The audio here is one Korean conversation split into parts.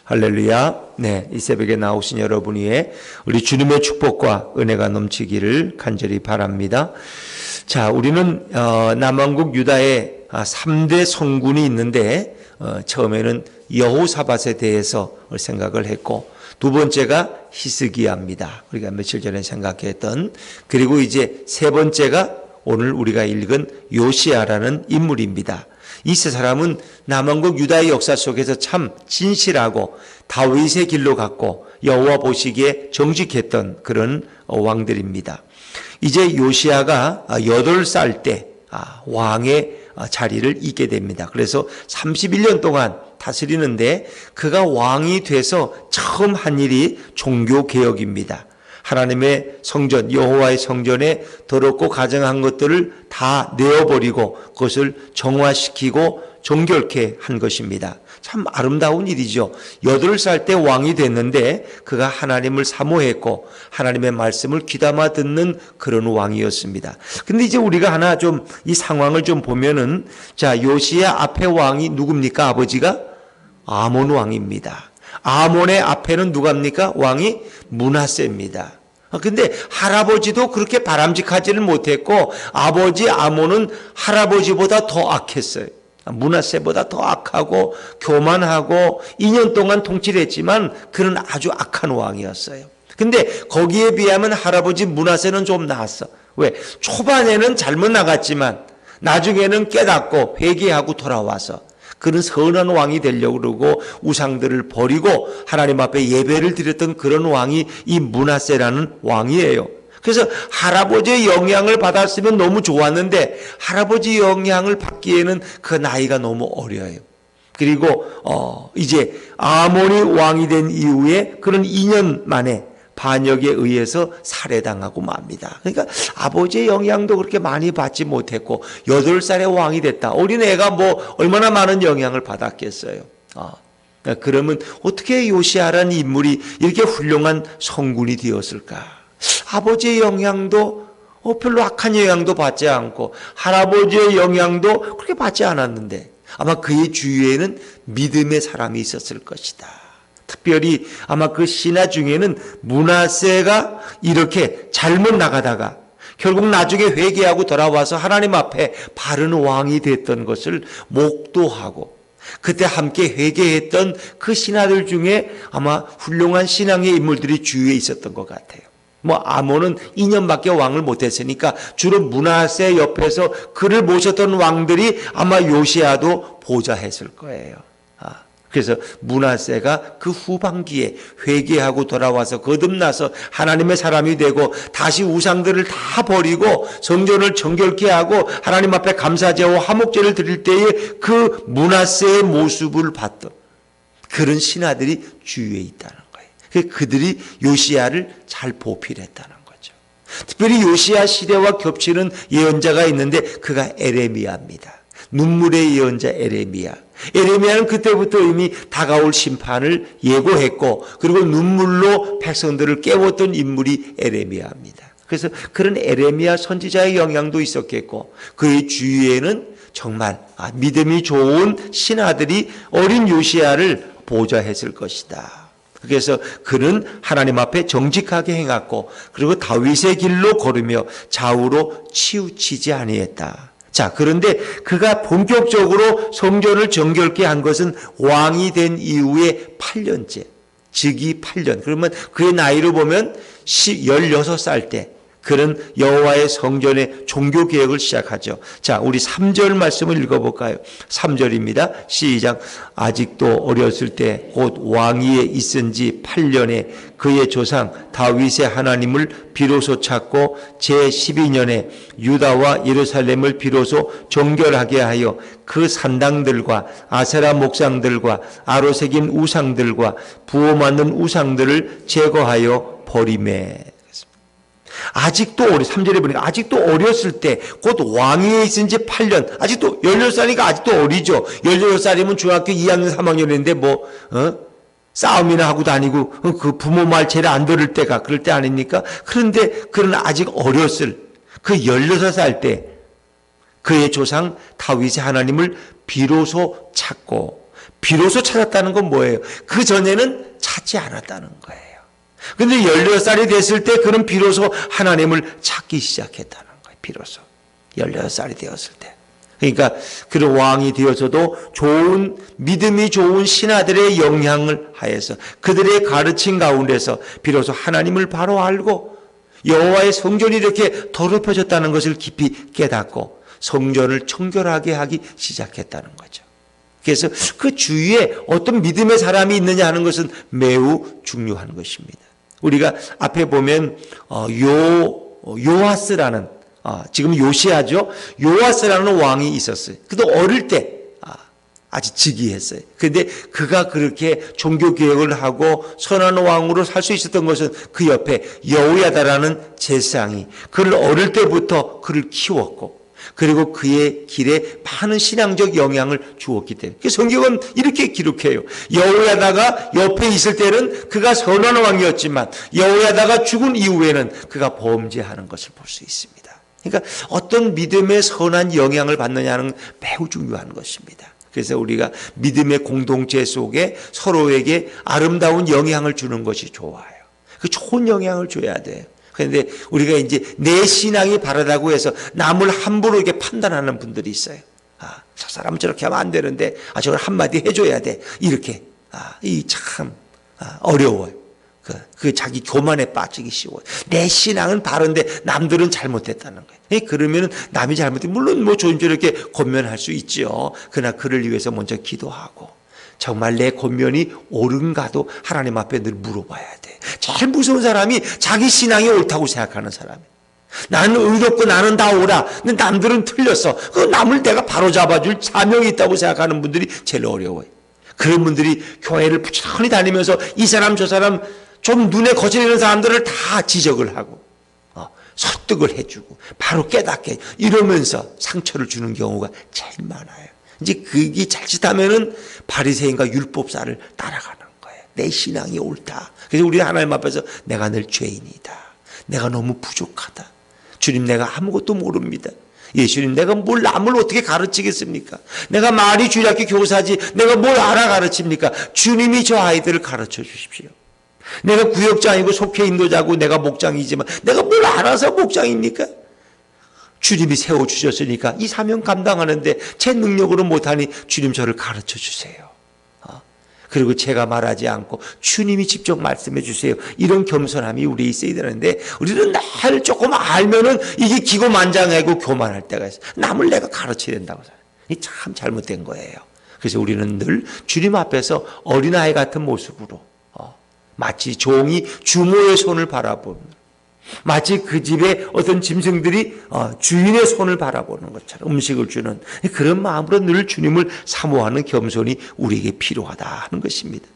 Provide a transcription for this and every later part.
할렐루야. 네, 이 새벽에 나오신 여러분 위에 우리 주님의 축복과 은혜가 넘치기를 간절히 바랍니다. 자, 우리는 남왕국 유다에 3대 성군이 있는데 처음에는 여호사밧에 대해서 생각을 했고 두 번째가 히스기야입니다. 우리가 며칠 전에 생각했던, 그리고 이제 세 번째가 오늘 우리가 읽은 요시야라는 인물입니다. 이 세 사람은 남왕국 유다의 역사 속에서 참 진실하고 다윗의 길로 갔고 여호와 보시기에 정직했던 그런 왕들입니다. 이제 요시야가 8살 때 왕의 자리를 잇게 됩니다. 그래서 31년 동안 다스리는데 그가 왕이 돼서 처음 한 일이 종교개혁입니다. 하나님의 성전, 여호와의 성전에 더럽고 가증한 것들을 다 내어버리고 그것을 정화시키고 정결케 한 것입니다. 참 아름다운 일이죠. 8살 때 왕이 됐는데 그가 하나님을 사모했고 하나님의 말씀을 귀담아 듣는 그런 왕이었습니다. 근데 이제 우리가 하나 좀 이 상황을 좀 보면은, 자, 요시야 앞에 왕이 누굽니까? 아버지가 아몬 왕입니다. 아몬의 앞에는 누가입니까? 왕이 므낫세입니다. 근데 할아버지도 그렇게 바람직하지는 못했고 아버지 아몬은 할아버지보다 더 악했어요. 므낫세보다 더 악하고 교만하고 2년 동안 통치를 했지만 그는 아주 악한 왕이었어요. 근데 거기에 비하면 할아버지 므낫세는 좀 나았어. 왜? 초반에는 잘못 나갔지만 나중에는 깨닫고 회개하고 돌아와서 그는 선한 왕이 되려고 그러고 우상들을 버리고 하나님 앞에 예배를 드렸던 그런 왕이 이 므낫세라는 왕이에요. 그래서 할아버지의 영향을 받았으면 너무 좋았는데 할아버지 영향을 받기에는 그 나이가 너무 어려요. 그리고 이제 아몬이 왕이 된 이후에 그는 2년 만에 반역에 의해서 살해당하고 맙니다. 그러니까 아버지의 영향도 그렇게 많이 받지 못했고 8살에 왕이 됐다. 어린애가 뭐 얼마나 많은 영향을 받았겠어요. 그러면 어떻게 요시야라는 인물이 이렇게 훌륭한 성군이 되었을까? 아버지의 영향도 별로 악한 영향도 받지 않고 할아버지의 영향도 그렇게 받지 않았는데 아마 그의 주위에는 믿음의 사람이 있었을 것이다. 특별히 아마 그 신하 중에는 므낫세가 이렇게 잘못 나가다가 결국 나중에 회개하고 돌아와서 하나님 앞에 바른 왕이 됐던 것을 목도하고 그때 함께 회개했던 그 신하들 중에 아마 훌륭한 신앙의 인물들이 주위에 있었던 것 같아요. 아몬은 2년밖에 왕을 못했으니까 주로 므낫세 옆에서 그를 모셨던 왕들이 아마 요시야도 보좌했을 거예요. 그래서 므낫세가 그 후반기에 회개하고 돌아와서 거듭나서 하나님의 사람이 되고 다시 우상들을 다 버리고 성전을 정결케 하고 하나님 앞에 감사제와 화목제를 드릴 때에 그 므낫세의 모습을 봤던 그런 신하들이 주위에 있다는 거예요. 그들이 요시야를 잘 보필했다는 거죠. 특별히 요시야 시대와 겹치는 예언자가 있는데 그가 에레미야입니다. 눈물의 예언자 에레미야는 그때부터 이미 다가올 심판을 예고했고 그리고 눈물로 백성들을 깨웠던 인물이 에레미야입니다. 그래서 그런 에레미야 선지자의 영향도 있었겠고 그의 주위에는 정말 믿음이 좋은 신하들이 어린 요시야를 보좌했을 것이다. 그래서 그는 하나님 앞에 정직하게 행했고 그리고 다윗의 길로 걸으며 좌우로 치우치지 아니했다. 자, 그런데 그가 본격적으로 성전을 정결케 한 것은 왕이 된 이후에 8년째, 즉위 8년. 그러면 그의 나이로 보면 16살 때 그는 여호와의 성전의 종교개혁을 시작하죠. 자, 우리 3절 말씀을 읽어볼까요? 3절입니다. 시작. 아직도 어렸을 때 곧 왕위에 있은 지 8년에 그의 조상 다윗의 하나님을 비로소 찾고 제12년에 유다와 예루살렘을 비로소 정결하게 하여 그 산당들과 아세라 목상들과 아로새긴 우상들과 부호 만든 우상들을 제거하여 버리매. 아직도 3절에 보니까 아직도 어렸을 때 곧 왕위에 있은 지 8년 아직도 16살이니까 아직도 어리죠. 16살이면 중학교 2학년 3학년인데 싸움이나 하고 다니고 그 부모 말 제일 안 들을 때가 그럴 때 아닙니까? 그런데 그는 아직 어렸을 그 16살 때 그의 조상 다윗의 하나님을 비로소 찾고 비로소 찾았다는 건 뭐예요? 그 전에는 찾지 않았다는 거예요. 근데 16살이 됐을 때 그는 비로소 하나님을 찾기 시작했다는 거예요. 비로소 16살이 되었을 때. 그러니까 그런 왕이 되어서도 좋은 믿음이 좋은 신하들의 영향을 하여서 그들의 가르침 가운데서 비로소 하나님을 바로 알고 여호와의 성전이 이렇게 더럽혀졌다는 것을 깊이 깨닫고 성전을 청결하게 하기 시작했다는 거죠. 그래서 그 주위에 어떤 믿음의 사람이 있느냐 하는 것은 매우 중요한 것입니다. 우리가 앞에 보면 요아스라는 지금 요시아죠. 요아스라는 왕이 있었어요. 그도 어릴 때 아주 즉위했어요. 그런데 그가 그렇게 종교개혁을 하고 선한 왕으로 살 수 있었던 것은 그 옆에 여호야다라는 제사장이 그를 어릴 때부터 그를 키웠고 그리고 그의 길에 많은 신앙적 영향을 주었기 때문에 성경은 이렇게 기록해요. 여호야다가 옆에 있을 때는 그가 선한 왕이었지만 여호야다가 죽은 이후에는 그가 범죄하는 것을 볼 수 있습니다. 그러니까 어떤 믿음의 선한 영향을 받느냐는 매우 중요한 것입니다. 그래서 우리가 믿음의 공동체 속에 서로에게 아름다운 영향을 주는 것이 좋아요. 그 좋은 영향을 줘야 돼요. 그런데 우리가 이제 내 신앙이 바르다고 해서 남을 함부로 이렇게 판단하는 분들이 있어요. 저 사람은 저렇게 하면 안 되는데, 저걸 한마디 해줘야 돼. 이렇게. 이 참, 어려워요. 그 자기 교만에 빠지기 쉬워요. 내 신앙은 바른데 남들은 잘못했다는 거예요. 그러면 남이 잘못해. 물론 뭐 조심스럽게 이렇게 권면할 수 있죠. 그러나 그를 위해서 먼저 기도하고. 정말 내 권면이 옳은가도 하나님 앞에 늘 물어봐야 돼. 제일 무서운 사람이 자기 신앙이 옳다고 생각하는 사람이에요. 나는 의롭고 나는 다 옳아. 근데 남들은 틀렸어. 그 남을 내가 바로잡아줄 사명이 있다고 생각하는 분들이 제일 어려워요. 그런 분들이 교회를 부지런히 다니면서 이 사람 저 사람 좀 눈에 거슬리는 사람들을 다 지적을 하고 설득을 해주고 바로 깨닫게 이러면서 상처를 주는 경우가 제일 많아요. 이제 그게 자칫하면은 바리새인과 율법사를 따라가는 거예요. 내 신앙이 옳다. 그래서 우리 하나님 앞에서 내가 늘 죄인이다. 내가 너무 부족하다. 주님 내가 아무것도 모릅니다. 예수님 내가 뭘 남을 어떻게 가르치겠습니까? 내가 말이 주일학교 교사지 내가 뭘 알아 가르칩니까? 주님이 저 아이들을 가르쳐 주십시오. 내가 구역장이고 속해 인도자고 내가 목장이지만 내가 뭘 알아서 목장입니까? 주님이 세워주셨으니까 이 사명 감당하는데 제 능력으로 못하니 주님 저를 가르쳐 주세요. 그리고 제가 말하지 않고 주님이 직접 말씀해 주세요. 이런 겸손함이 우리에 있어야 되는데 우리는 날 조금 알면은 이게 기고만장하고 교만할 때가 있어요. 남을 내가 가르쳐야 된다고 생각해요. 이게 참 잘못된 거예요. 그래서 우리는 늘 주님 앞에서 어린아이 같은 모습으로 마치 종이 주모의 손을 바라보는 마치 그 집에 어떤 짐승들이 주인의 손을 바라보는 것처럼 음식을 주는 그런 마음으로 늘 주님을 사모하는 겸손이 우리에게 필요하다 하는 것입니다.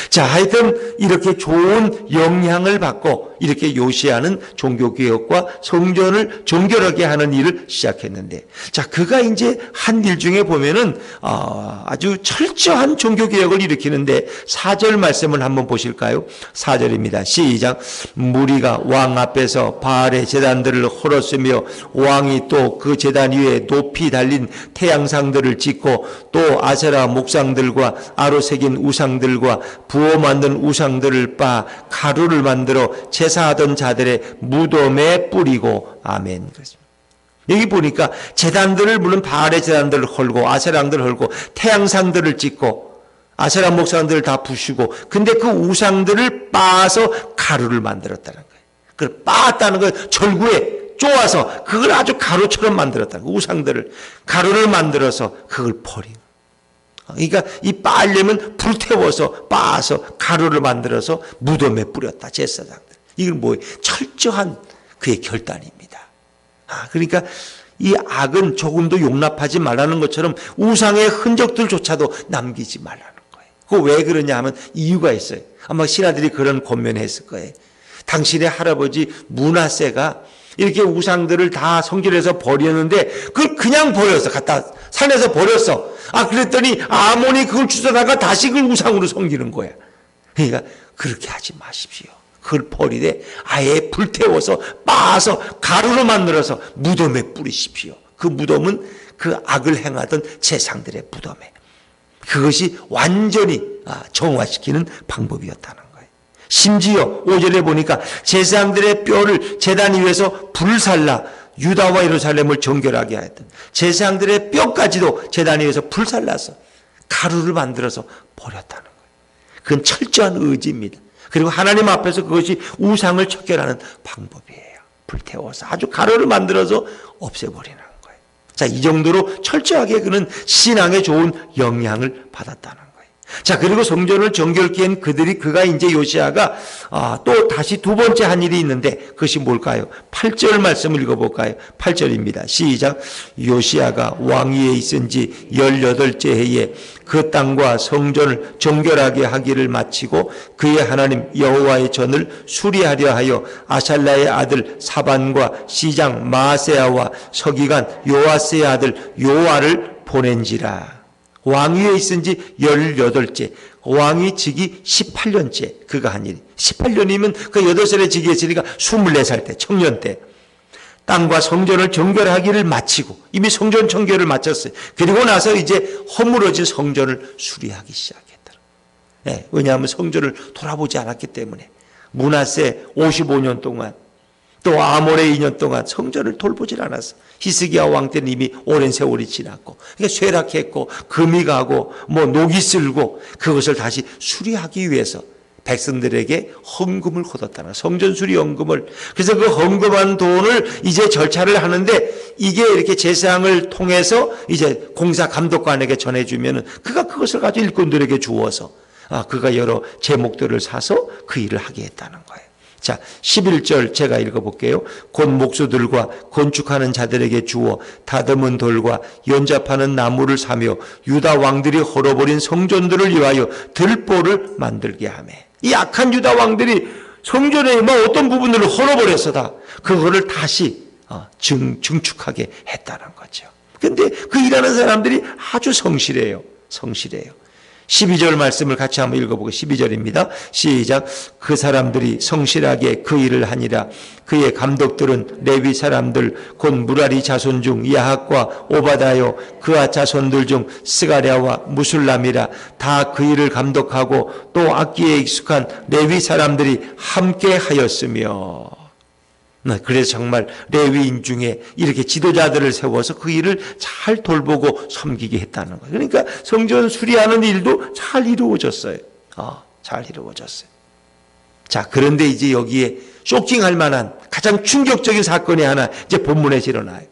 자, 하여튼 이렇게 좋은 영향을 받고 이렇게 요시아는 종교개혁과 성전을 정결하게 하는 일을 시작했는데, 자, 그가 이제 한 일 중에 보면은 아주 철저한 종교개혁을 일으키는데 4절 말씀을 한번 보실까요? 4절입니다. 시작. 무리가 왕 앞에서 바알의 제단들을 헐었으며 왕이 또 그 제단 위에 높이 달린 태양상들을 짓고 또 아세라 목상들과 아로 새긴 우상들과 부어 만든 우상들을 빻아 가루를 만들어 제사하던 자들의 무덤에 뿌리고 아멘. 여기 보니까 제단들을 물론 바알의 제단들을 헐고 아세라상들을 헐고 태양상들을 짓고 아세라 목상들을 다 부수고 근데 그 우상들을 빻아서 가루를 만들었다는 거예요. 그걸 빻았다는 걸 절구에 쪼아서 그걸 아주 가루처럼 만들었다는 거예요. 우상들을 가루를 만들어서 그걸 버린 거예요. 그러니까 이 빻으려면 불태워서 빻아서 가루를 만들어서 무덤에 뿌렸다. 제사장들. 이건 뭐예요? 철저한 그의 결단입니다. 그러니까 이 악은 조금도 용납하지 말라는 것처럼 우상의 흔적들조차도 남기지 말라는 거예요. 그거 왜 그러냐 하면 이유가 있어요. 아마 신하들이 그런 권면했을 거예요. 당신의 할아버지 므낫세가 이렇게 우상들을 다 성전에서 버렸는데 그걸 그냥 버렸어. 갖다 산에서 버렸어. 그랬더니 아몬이 그걸 주워다가 다시 그걸 우상으로 섬기는 거야. 그러니까 그렇게 하지 마십시오. 그걸 버리되 아예 불태워서 빻아서 가루로 만들어서 무덤에 뿌리십시오. 그 무덤은 그 악을 행하던 제상들의 무덤에. 그것이 완전히 정화시키는 방법이었다는 거예요. 심지어 5절에 보니까 제사장들의 뼈를 제단 위에서 불살라 유다와 예루살렘을 정결하게 하였던 제사장들의 뼈까지도 제단 위에서 불살라서 가루를 만들어서 버렸다는 거예요. 그건 철저한 의지입니다. 그리고 하나님 앞에서 그것이 우상을 척결하는 방법이에요. 불태워서 아주 가루를 만들어서 없애버리는 거예요. 자, 이 정도로 철저하게 그는 신앙에 좋은 영향을 받았다는 거예요. 자, 그리고 성전을 정결케 한 그가 이제 요시야가 또 다시 두 번째 한 일이 있는데 그것이 뭘까요? 8절 말씀을 읽어볼까요? 8절입니다. 시작. 요시야가 왕위에 있은 지 18째 해에 그 땅과 성전을 정결하게 하기를 마치고 그의 하나님 여호와의 전을 수리하려 하여 아살라의 아들 사반과 시장 마아세야와 서기관 요아스의 아들 요아를 보낸지라. 왕위에 있은 지 18째, 왕위 즉위 18년째 그가 한 일이. 18년이면 그 8살에 즉위했으니까 24살 때, 청년 때 땅과 성전을 정결하기를 마치고 이미 성전 정결을 마쳤어요. 그리고 나서 이제 허물어진 성전을 수리하기 시작했더라. 네, 왜냐하면 성전을 돌아보지 않았기 때문에. 므낫세 55년 동안 또 아모레 2년 동안 성전을 돌보질 않았어. 히스기야 왕 때는 이미 오랜 세월이 지났고, 그러니까 쇠락했고, 금이 가고, 녹이 쓸고, 그것을 다시 수리하기 위해서 백성들에게 헌금을 거뒀다는 성전 수리 헌금을. 그래서 그 헌금한 돈을 이제 절차를 하는데 이게 이렇게 제사장을 통해서 이제 공사 감독관에게 전해주면은 그가 그것을 가지고 일꾼들에게 주어서 그가 여러 제목들을 사서 그 일을 하게 했다는 거예요. 자, 11절 제가 읽어볼게요. 곧 목수들과 건축하는 자들에게 주어 다듬은 돌과 연잡하는 나무를 사며 유다 왕들이 헐어버린 성전들을 위하여 들보를 만들게 하며. 이 악한 유다 왕들이 성전의 어떤 부분들을 헐어버려서 그거를 다시 증축하게 했다는 거죠. 그런데 그 일하는 사람들이 아주 성실해요. 12절 말씀을 같이 한번 읽어보고 12절입니다. 시작. 그 사람들이 성실하게 그 일을 하니라. 그의 감독들은 레위 사람들 곧 무라리 자손 중 야학과 오바다요 그와 자손들 중 스가랴와 무술람이라. 다 그 일을 감독하고 또 악기에 익숙한 레위 사람들이 함께 하였으며. 그래서 정말 레위인 중에 이렇게 지도자들을 세워서 그 일을 잘 돌보고 섬기게 했다는 거예요. 그러니까 성전 수리하는 일도 잘 이루어졌어요. 잘 이루어졌어요. 자, 그런데 이제 여기에 쇼킹할 만한 가장 충격적인 사건이 하나 이제 본문에서 일어나요.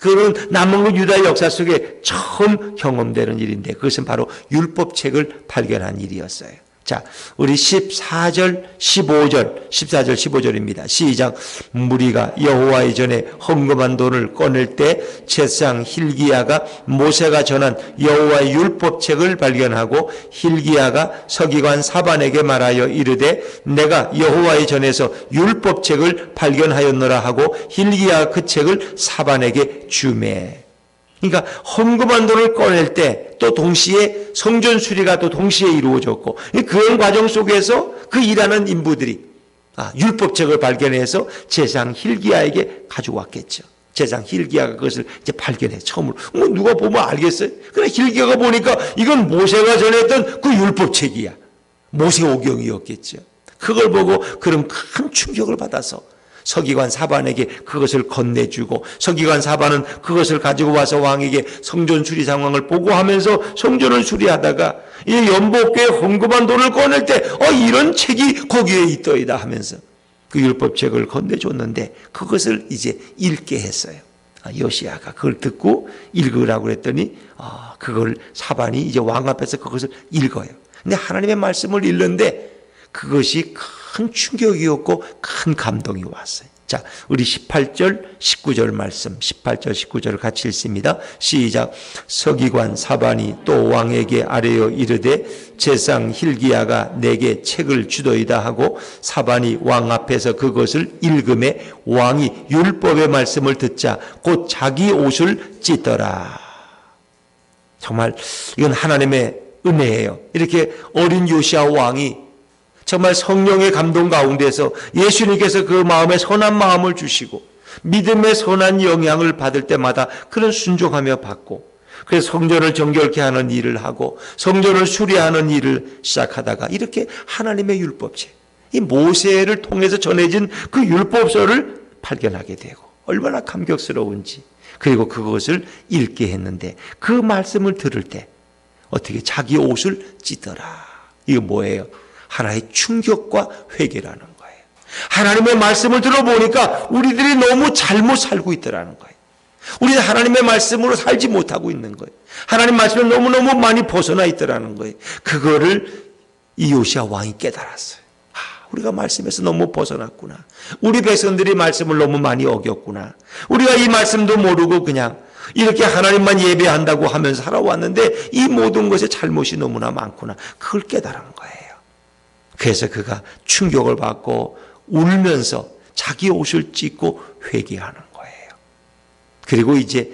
그건 남은 유다의 역사 속에 처음 경험되는 일인데 그것은 바로 율법책을 발견한 일이었어요. 자, 우리 14절, 15절입니다. 시작. 무리가 여호와의 전에 헌금한 돈을 꺼낼 때 제사장 힐기야가 모세가 전한 여호와의 율법책을 발견하고 힐기야가 서기관 사반에게 말하여 이르되 내가 여호와의 전에서 율법책을 발견하였노라 하고 힐기야가 그 책을 사반에게 주매. 그러니까 헌금한 돈을 꺼낼 때 또 동시에 성전 수리가 또 동시에 이루어졌고 그 과정 속에서 그 일하는 인부들이 율법책을 발견해서 제사장 힐기야에게 가져왔겠죠. 제사장 힐기야가 그것을 이제 발견해 처음으로. 누가 보면 알겠어요. 그래 힐기야가 보니까 이건 모세가 전했던 그 율법책이야. 모세오경이었겠죠. 그걸 보고 그런 큰 충격을 받아서 서기관 사반에게 그것을 건네주고 서기관 사반은 그것을 가지고 와서 왕에게 성전 수리 상황을 보고하면서 성전을 수리하다가 이 연복교에 헌금한 돈을 꺼낼 때 이런 책이 거기에 있더이다 하면서 그 율법책을 건네줬는데 그것을 이제 읽게 했어요. 요시야가 그걸 듣고 읽으라고 그랬더니 그걸 사반이 이제 왕 앞에서 그것을 읽어요. 근데 하나님의 말씀을 읽는데 그것이 큰 충격이었고 큰 감동이 왔어요. 자, 우리 18절, 19절 말씀, 18절, 19절을 같이 읽습니다. 시작. 서기관 사반이 또 왕에게 아뢰어 이르되 제사장 힐기야가 내게 책을 주더이다 하고 사반이 왕 앞에서 그것을 읽음에 왕이 율법의 말씀을 듣자 곧 자기 옷을 찢더라. 정말 이건 하나님의 은혜예요. 이렇게 어린 요시야 왕이 정말 성령의 감동 가운데서 예수님께서 그 마음에 선한 마음을 주시고 믿음의 선한 영향을 받을 때마다 그런 순종하며 받고 그래서 성전을 정결케 하는 일을 하고 성전을 수리하는 일을 시작하다가 이렇게 하나님의 율법책, 이 모세를 통해서 전해진 그 율법서를 발견하게 되고 얼마나 감격스러운지, 그리고 그것을 읽게 했는데 그 말씀을 들을 때 어떻게 자기 옷을 찢더라. 이거 뭐예요? 하나의 충격과 회개라는 거예요. 하나님의 말씀을 들어보니까 우리들이 너무 잘못 살고 있더라는 거예요. 우리는 하나님의 말씀으로 살지 못하고 있는 거예요. 하나님 말씀에 너무너무 많이 벗어나 있더라는 거예요. 그거를 이 요시야 왕이 깨달았어요. 우리가 말씀에서 너무 벗어났구나. 우리 백성들이 말씀을 너무 많이 어겼구나. 우리가 이 말씀도 모르고 그냥 이렇게 하나님만 예배한다고 하면서 살아왔는데 이 모든 것에 잘못이 너무나 많구나. 그걸 깨달은 거예요. 그래서 그가 충격을 받고 울면서 자기 옷을 찢고 회개하는 거예요. 그리고 이제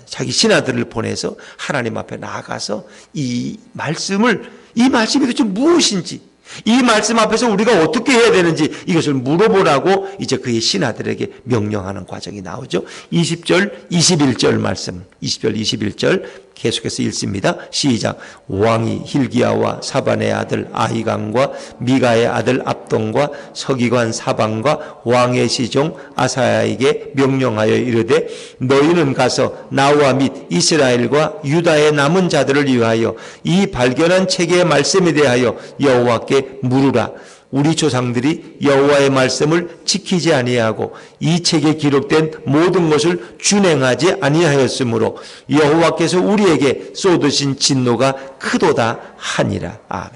자기 신하들을 보내서 하나님 앞에 나아가서 이 말씀이 도대체 무엇인지, 이 말씀 앞에서 우리가 어떻게 해야 되는지 이것을 물어보라고 이제 그의 신하들에게 명령하는 과정이 나오죠. 20절, 21절 말씀, 20절, 21절 계속해서 읽습니다. 시작. 왕이 hil기야와 사반의 아들 아히감과 미가의 아들 압돈과 서기관 사방과 왕의 시종 아사야에게 명령하여 이르되 너희는 가서 나와 및 이스라엘과 유다의 남은 자들을 위하여 이 발견한 책의 말씀에 대하여 여호와께 물으라. 우리 조상들이 여호와의 말씀을 지키지 아니하고 이 책에 기록된 모든 것을 준행하지 아니하였으므로 여호와께서 우리에게 쏟으신 진노가 크도다 하니라. 아멘.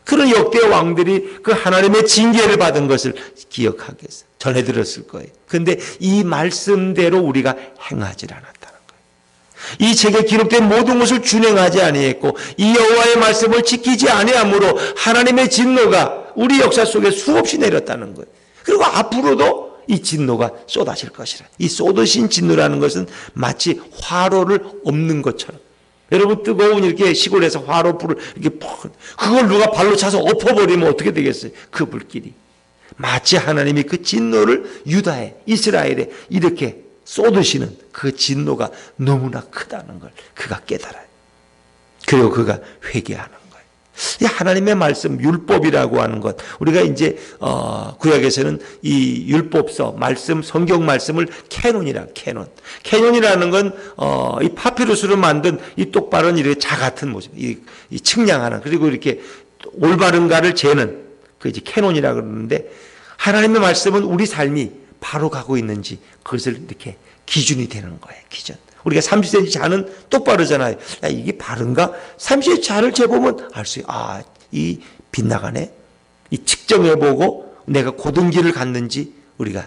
그런 역대 왕들이 그 하나님의 징계를 받은 것을 기억하겠어요. 전해 들었을 거예요. 그런데 이 말씀대로 우리가 행하지 않았다는 거예요. 이 책에 기록된 모든 것을 준행하지 아니했고 이 여호와의 말씀을 지키지 아니함으로 하나님의 진노가 우리 역사 속에 수없이 내렸다는 거예요. 그리고 앞으로도 이 진노가 쏟아질 것이라. 이 쏟으신 진노라는 것은 마치 화로를 엎는 것처럼, 여러분 뜨거운 이렇게 시골에서 화로 불을 이렇게 그걸 누가 발로 차서 엎어버리면 어떻게 되겠어요? 그 불길이 마치 하나님이 그 진노를 유다에, 이스라엘에 이렇게 쏟으시는 그 진노가 너무나 크다는 걸 그가 깨달아요. 그리고 그가 회개하는 거예요. 이 하나님의 말씀, 율법이라고 하는 것, 우리가 이제 구약에서는 이 율법서, 말씀, 성경 말씀을 캐논이라는 건 이 파피루스로 만든 이 똑바른 이렇게 자 같은 모습, 이 측량하는, 그리고 이렇게 올바른가를 재는 그 이제 캐논이라고 그러는데, 하나님의 말씀은 우리 삶이 바로 가고 있는지 그것을 이렇게 기준이 되는 거예요. 기준. 우리가 30cm 자는 똑바르잖아요. 야, 이게 바른가? 30cm 자를 재보면 알 수 있어요. 이 빗나가네. 이 측정해보고 내가 고등기를 갔는지 우리가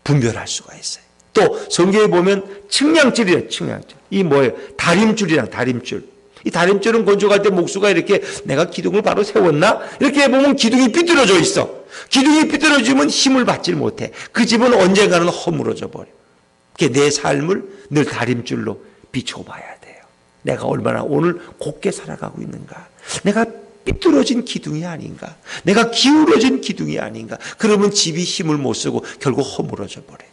분별할 수가 있어요. 또 성경에 보면 측량줄이에요. 측량줄. 이 뭐예요? 다림줄. 이 다림줄은 건조할 때 목수가 이렇게 내가 기둥을 바로 세웠나? 이렇게 보면 기둥이 삐뚤어져 있어. 기둥이 삐뚤어지면 힘을 받지 못해. 그 집은 언젠가는 허물어져 버려. 내 삶을 늘 다림줄로 비춰봐야 돼요. 내가 얼마나 오늘 곱게 살아가고 있는가. 내가 삐뚤어진 기둥이 아닌가. 내가 기울어진 기둥이 아닌가. 그러면 집이 힘을 못 쓰고 결국 허물어져 버려요.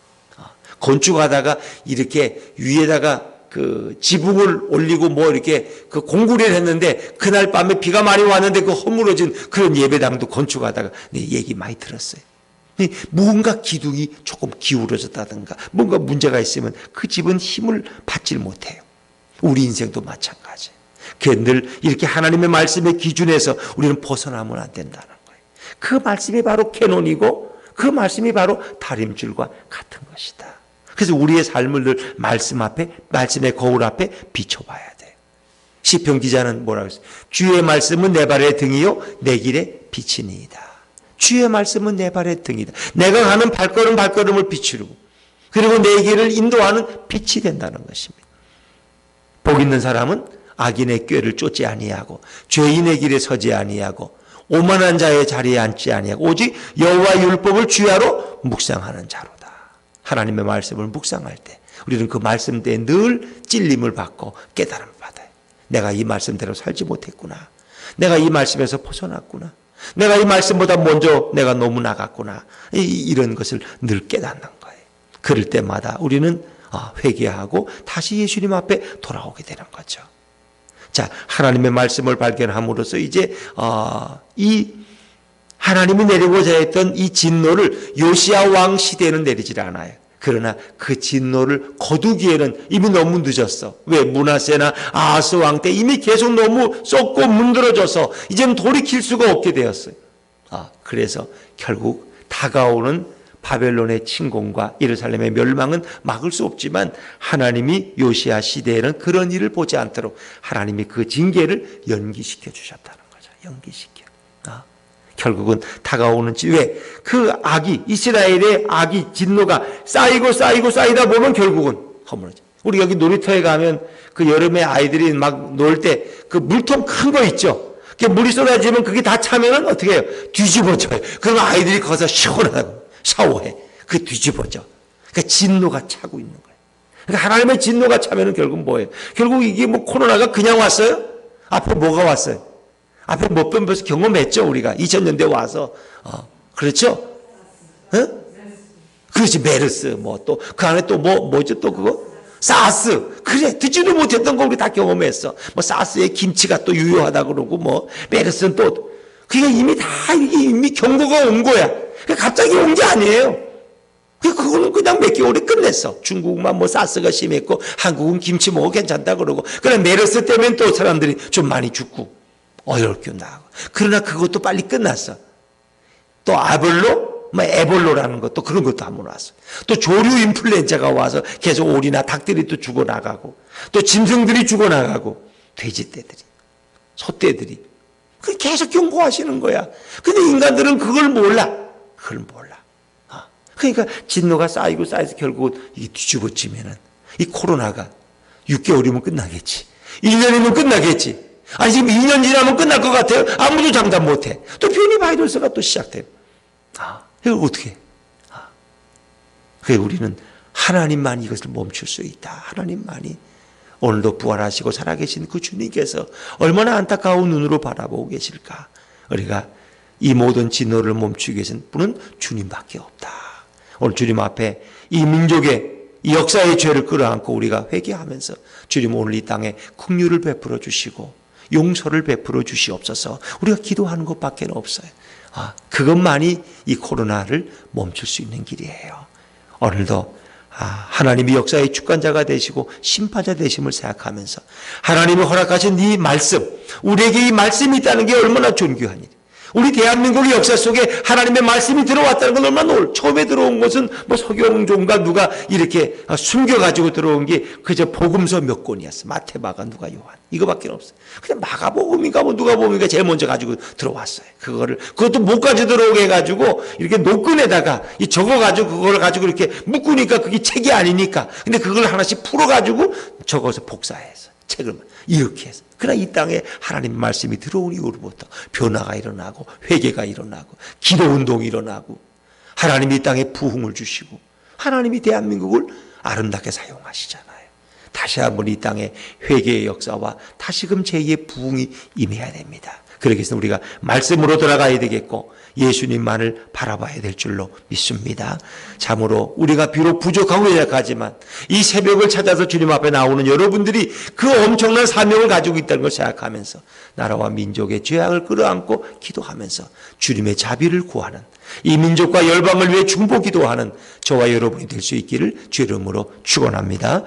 건축하다가 이렇게 위에다가 그 지붕을 올리고 뭐 이렇게 그 공구리를 했는데 그날 밤에 비가 많이 왔는데 그 허물어진 그런 예배당도 건축하다가 얘기 많이 들었어요. 뭔가 기둥이 조금 기울어졌다든가 뭔가 문제가 있으면 그 집은 힘을 받질 못해요. 우리 인생도 마찬가지예요. 늘 이렇게 하나님의 말씀의 기준에서 우리는 벗어나면 안 된다는 거예요. 그 말씀이 바로 캐논이고 그 말씀이 바로 다림줄과 같은 것이다. 그래서 우리의 삶을 늘 말씀 앞에, 말씀의 거울 앞에 비춰봐야 돼요. 시편 기자는 뭐라고 했어요? 주의 말씀은 내 발의 등이요 내 길의 빛이니이다. 주의 말씀은 내 발의 등이다. 내가 가는 발걸음을 비추고 그리고 내 길을 인도하는 빛이 된다는 것입니다. 복 있는 사람은 악인의 꾀를 쫓지 아니하고 죄인의 길에 서지 아니하고 오만한 자의 자리에 앉지 아니하고 오직 여호와의 율법을 주야로 묵상하는 자로다. 하나님의 말씀을 묵상할 때 우리는 그 말씀대에 늘 찔림을 받고 깨달음을 받아요. 내가 이 말씀대로 살지 못했구나. 내가 이 말씀에서 벗어났구나. 내가 이 말씀보다 먼저 내가 너무 나갔구나. 이런 것을 늘 깨닫는 거예요. 그럴 때마다 우리는 회개하고 다시 예수님 앞에 돌아오게 되는 거죠. 자, 하나님의 말씀을 발견함으로써 이제 이 하나님이 내리고자 했던 이 진노를 요시야 왕 시대에는 내리질 않아요. 그러나 그 진노를 거두기에는 이미 너무 늦었어. 왜? 므낫세나 아하스 왕 때 이미 계속 너무 썩고 문드러져서 이제는 돌이킬 수가 없게 되었어요. 그래서 결국 다가오는 바벨론의 침공과 예루살렘의 멸망은 막을 수 없지만 하나님이 요시야 시대에는 그런 일을 보지 않도록 하나님이 그 징계를 연기시켜 주셨다는 거죠. 연기시켜. 결국은 다가오는 왜? 그 악이, 이스라엘의 악이, 진노가 쌓이다 보면 결국은 허물어져. 우리 여기 놀이터에 가면 그 여름에 아이들이 막 놀 때 그 물통 큰 거 있죠? 물이 쏟아지면 그게 다 차면은 어떻게 해요? 뒤집어져요. 그러면 아이들이 거기서 시원하고 샤워해. 그게 뒤집어져. 그러니까 진노가 차고 있는 거예요. 그러니까 하나님의 진노가 차면은 결국 뭐예요? 결국 이게 뭐 코로나가 그냥 왔어요? 앞에 뭐가 왔어요? 앞에 몇 번 벌써 경험했죠, 우리가. 2000년대 와서. 그렇죠? 그렇지, 메르스, 그 안에 또 뭐죠, 또 그거? 사스. 그래, 듣지도 못했던 거 우리 다 경험했어. 사스에 김치가 또 유효하다 그러고, 메르스는 또. 그게 이미 이미 경고가 온 거야. 갑자기 온 게 아니에요. 그거는 그냥 몇 개월에 끝냈어. 중국만 사스가 심했고, 한국은 김치 먹어 괜찮다 그러고. 그러나 메르스 때문에 또 사람들이 좀 많이 죽고. 어렵게 나고. 그러나 그것도 빨리 끝났어. 또 에볼로라는 것도 그런 것도 한번 왔어. 또 조류 인플루엔자가 와서 계속 오리나 닭들이 또 죽어나가고, 또 짐승들이 죽어나가고, 돼지떼들이, 소떼들이. 그 계속 경고하시는 거야. 근데 인간들은 그걸 몰라. 그러니까 진노가 쌓여서 결국 이게 뒤집어지면은 이 코로나가 6개월이면 끝나겠지. 1년이면 끝나겠지. 아니, 지금 2년 지나면 끝날 것 같아요. 아무도 장담 못해. 또 변이 바이러스가 또 시작돼요. 이걸 어떻게 해? 그래서 우리는 하나님만 이것을 멈출 수 있다. 하나님만이 오늘도 부활하시고 살아계신 그 주님께서 얼마나 안타까운 눈으로 바라보고 계실까. 우리가 이 모든 진노를 멈추기 위해서는 분은 주님밖에 없다. 오늘 주님 앞에 이 민족의 이 역사의 죄를 끌어안고 우리가 회개하면서 주님 오늘 이 땅에 긍휼을 베풀어 주시고 용서를 베풀어 주시옵소서. 우리가 기도하는 것밖에 없어요. 그것만이 이 코로나를 멈출 수 있는 길이에요. 오늘도 하나님이 역사의 주관자가 되시고 심판자 되심을 생각하면서 하나님이 허락하신 이 말씀, 우리에게 이 말씀이 있다는 게 얼마나 존귀한 일이에요. 우리 대한민국의 역사 속에 하나님의 말씀이 들어왔다는 건 얼마나 처음에 들어온 것은 서경종가 누가 이렇게 숨겨가지고 들어온 게 그저 복음서 몇 권이었어. 마태, 마가, 누가, 요한. 이거밖에 없어요. 그냥 마가복음인가 누가복음인가 제일 먼저 가지고 들어왔어요. 그것도 못 가지고 들어오게 해가지고 이렇게 노끈에다가 적어가지고 그걸 가지고 이렇게 묶으니까 그게 책이 아니니까. 근데 그걸 하나씩 풀어가지고 적어서 복사해서 책을 이렇게 해서. 그러나 이 땅에 하나님 말씀이 들어온 이후로부터 변화가 일어나고 회개가 일어나고 기도운동이 일어나고 하나님이 이 땅에 부흥을 주시고 하나님이 대한민국을 아름답게 사용하시잖아요. 다시 한번 이 땅에 회개의 역사와 다시금 제2의 부흥이 임해야 됩니다. 그러기 위해서 우리가 말씀으로 돌아가야 되겠고 예수님만을 바라봐야 될 줄로 믿습니다. 참으로 우리가 비록 부족하고 연약하지만 이 새벽을 찾아서 주님 앞에 나오는 여러분들이 그 엄청난 사명을 가지고 있다는 걸 생각하면서 나라와 민족의 죄악을 끌어안고 기도하면서 주님의 자비를 구하는 이 민족과 열방을 위해 중보 기도하는 저와 여러분이 될 수 있기를 주의 이름으로 축원합니다.